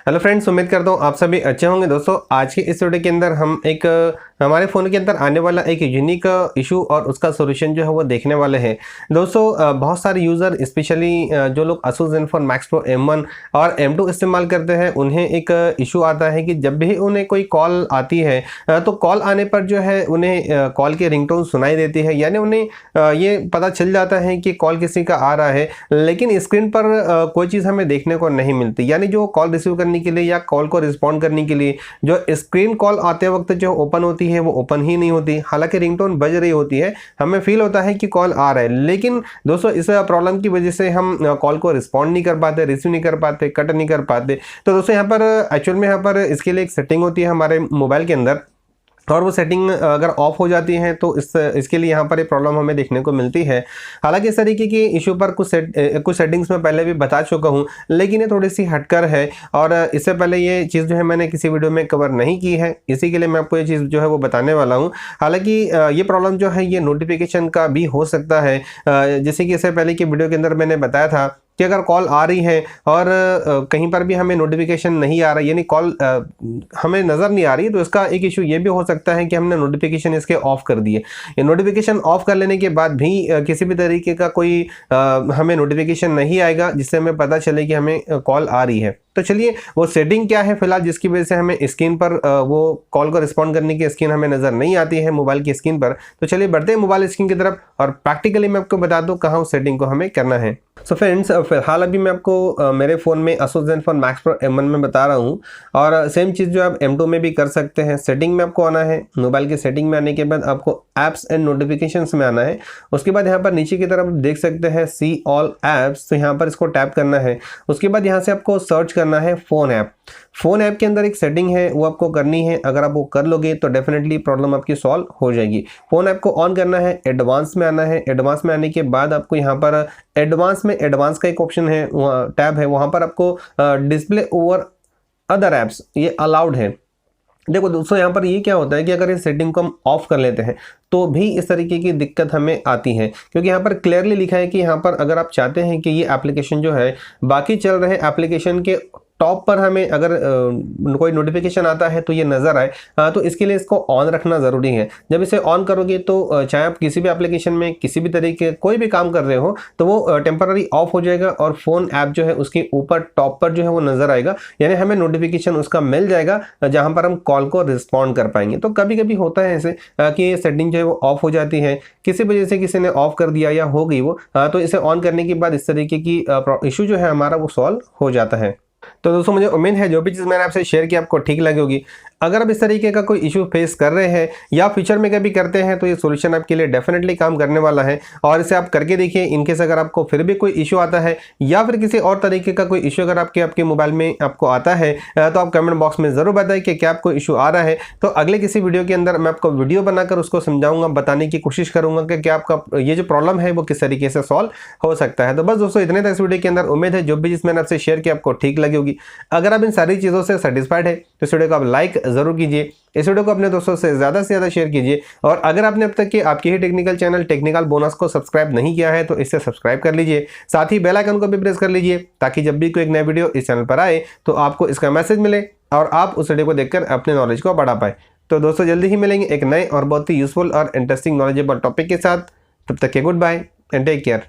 Hello friends, उम्मीद करता हूँ आप सभी अच्छे होंगे। दोस्तों आज की इस वीडियो के अंदर हम एक हमारे फ़ोन के अंदर आने वाला एक यूनिक इशू और उसका सॉल्यूशन जो है वो देखने वाले हैं। दोस्तों बहुत सारे यूज़र स्पेशली जो लोग Asus ZenFone Max Pro M1 और M2 इस्तेमाल करते हैं उन्हें एक इशू आता है कि जब भी उन्हें कोई कॉल आती है तो कॉल आने पर जो है उन्हें कॉल की रिंगटोन सुनाई देती है, यानी उन्हें ये पता चल जाता है कि कॉल किसी का आ रहा है, लेकिन स्क्रीन पर कोई चीज़ हमें देखने को नहीं मिलती। यानी जो कॉल रिसीव करने के लिए या कॉल को रिस्पॉन्ड करने के लिए जो स्क्रीन कॉल आते वक्त जो ओपन होती है वो ओपन ही नहीं होती। हालांकि रिंगटोन बज रही होती है, हमें फील होता है कि कॉल आ रहा है, लेकिन दोस्तों इस प्रॉब्लम की वजह से हम कॉल को रिस्पॉन्ड नहीं कर पाते, रिसीव नहीं कर पाते, कट नहीं कर पाते। तो दोस्तों यहाँ पर एक्चुअल में यहाँ पर इसके लिए एक सेटिंग होती है हमारे मोबाइल के अंदर, और वो सेटिंग अगर ऑफ हो जाती है तो इसके लिए यहाँ पर एक प्रॉब्लम हमें देखने को मिलती है। हालांकि इस तरीके की इशू पर कुछ सेटिंग्स में पहले भी बता चुका हूँ, लेकिन ये थोड़ी सी हटकर है और इससे पहले ये चीज़ जो है मैंने किसी वीडियो में कवर नहीं की है, इसी के लिए मैं आपको ये चीज़ जो है वो बताने वाला हूँ। हालांकि ये प्रॉब्लम जो है ये नोटिफिकेशन का भी हो सकता है, जैसे कि इससे पहले की वीडियो के अंदर मैंने बताया था कि अगर कॉल आ रही है और कहीं पर भी हमें नोटिफिकेशन नहीं आ रहा, यानी कॉल हमें नज़र नहीं आ रही, तो इसका एक इशू ये भी हो सकता है कि हमने नोटिफिकेशन इसके ऑफ़ कर दिए। ये नोटिफिकेशन ऑफ़ कर लेने के बाद भी किसी भी तरीके का कोई हमें नोटिफिकेशन नहीं आएगा जिससे हमें पता चले कि हमें कॉल आ रही है। तो चलिए वो सेटिंग क्या है फिलहाल जिसकी वजह से हमें स्क्रीन पर वो कॉल को रिस्पॉन्ड करने की स्क्रीन हमें नज़र नहीं आती है मोबाइल की स्क्रीन पर। तो चलिए बढ़ते हैं मोबाइल स्क्रीन की तरफ और प्रैक्टिकली मैं आपको बता दूं कहाँ उस सेटिंग को हमें करना है। सो फ्रेंड्स, फिलहाल अभी मैं आपको मेरे फ़ोन में Asus ZenFone Max Pro M1 में बता रहा हूँ, और सेम चीज़ जो आप M2 में भी कर सकते हैं। सेटिंग में आपको आना है, मोबाइल की सेटिंग में आने के बाद आपको ऐप्स एंड नोटिफिकेशंस में आना है। उसके बाद यहाँ पर नीचे की तरफ देख सकते हैं सी ऑल ऐप्स, तो यहाँ पर इसको टैप करना है। उसके बाद यहाँ से आपको सर्च करना है फ़ोन ऐप। फ़ोन ऐप के अंदर एक सेटिंग है वो आपको करनी है, अगर आप वो कर लोगे तो डेफिनेटली प्रॉब्लम आपकी सॉल्व हो जाएगी। फ़ोन ऐप को ऑन करना है, एडवांस में आना है। एडवांस में आने के बाद आपको यहाँ पर एडवांस का एक ऑप्शन है, वहाँ टैब है, वहाँ पर आपको डिस्प्ले ओवर अदर ऐप्स ये अलाउड है। देखो दोस्तों यहाँ पर ये क्या होता है कि अगर इस सेटिंग को हम ऑफ कर लेते हैं तो भी इस तरीके की दिक्कत हमें आती है, क्योंकि यहाँ पर क्लियरली लिखा है कि यहाँ पर अगर आप चाहते हैं कि ये एप्लीकेशन जो है बाकी चल रहे एप्लीकेशन के टॉप पर हमें अगर कोई नोटिफिकेशन आता है तो ये नज़र आए, तो इसके लिए इसको ऑन रखना ज़रूरी है। जब इसे ऑन करोगे तो चाहे आप किसी भी एप्लीकेशन में किसी भी तरीके कोई भी काम कर रहे हो तो वो टेम्पररी ऑफ हो जाएगा और फ़ोन ऐप जो है उसके ऊपर टॉप पर जो है वो नज़र आएगा, यानी हमें नोटिफिकेशन उसका मिल जाएगा जहाँ पर हम कॉल को रिस्पॉन्ड कर पाएंगे। तो कभी कभी होता है ऐसे कि ये सेटिंग जो है वो ऑफ हो जाती है, किसी वजह से किसी ने ऑफ कर दिया या हो गई वो, तो इसे ऑन करने के बाद इस तरीके की इशू जो है हमारा वो सॉल्व हो जाता है। तो दोस्तों मुझे उम्मीद है जो भी चीज़ मैंने आपसे शेयर की आपको ठीक लगी होगी। अगर आप इस तरीके का कोई इशू फेस कर रहे हैं या फ्यूचर में कभी करते हैं तो ये सॉल्यूशन आपके लिए डेफिनेटली काम करने वाला है, और इसे आप करके देखिए। इनकेस अगर आपको फिर भी कोई इशू आता है या फिर किसी और तरीके का कोई इशू अगर आपके मोबाइल में आपको आता है तो आप कमेंट बॉक्स में ज़रूर बताएं कि क्या आपको इशू आ रहा है। तो अगले किसी वीडियो के अंदर मैं आपको वीडियो बनाकर उसको समझाऊंगा, बताने की कोशिश करूंगा कि क्या आपका ये जो प्रॉब्लम है वो किस तरीके से सॉल्व हो सकता है। तो बस दोस्तों इतने था इस वीडियो के अंदर। उम्मीद है जो भी चीज़ मैंने आपसे शेयर की आपको ठीक लगी होगी। अगर आप इन सारी चीज़ों से सेटिस्फाइड है तो इस वीडियो को आप लाइक ज़रूर कीजिए, इस वीडियो को अपने दोस्तों से ज़्यादा शेयर कीजिए, और अगर आपने अब तक के आपके ही टेक्निकल चैनल टेक्निकल बोनस को सब्सक्राइब नहीं किया है तो इसे सब्सक्राइब कर लीजिए। साथ ही बेल आइकन को भी प्रेस कर लीजिए ताकि जब भी कोई एक नया वीडियो इस चैनल पर आए तो आपको इसका मैसेज मिले और आप उस वीडियो को देखकर अपने नॉलेज को बढ़ा पाए। तो दोस्तों जल्दी ही मिलेंगे एक नए और बहुत ही यूजफुल और इंटरेस्टिंग नॉलेजेबल टॉपिक के साथ। तब तक के goodbye and take care.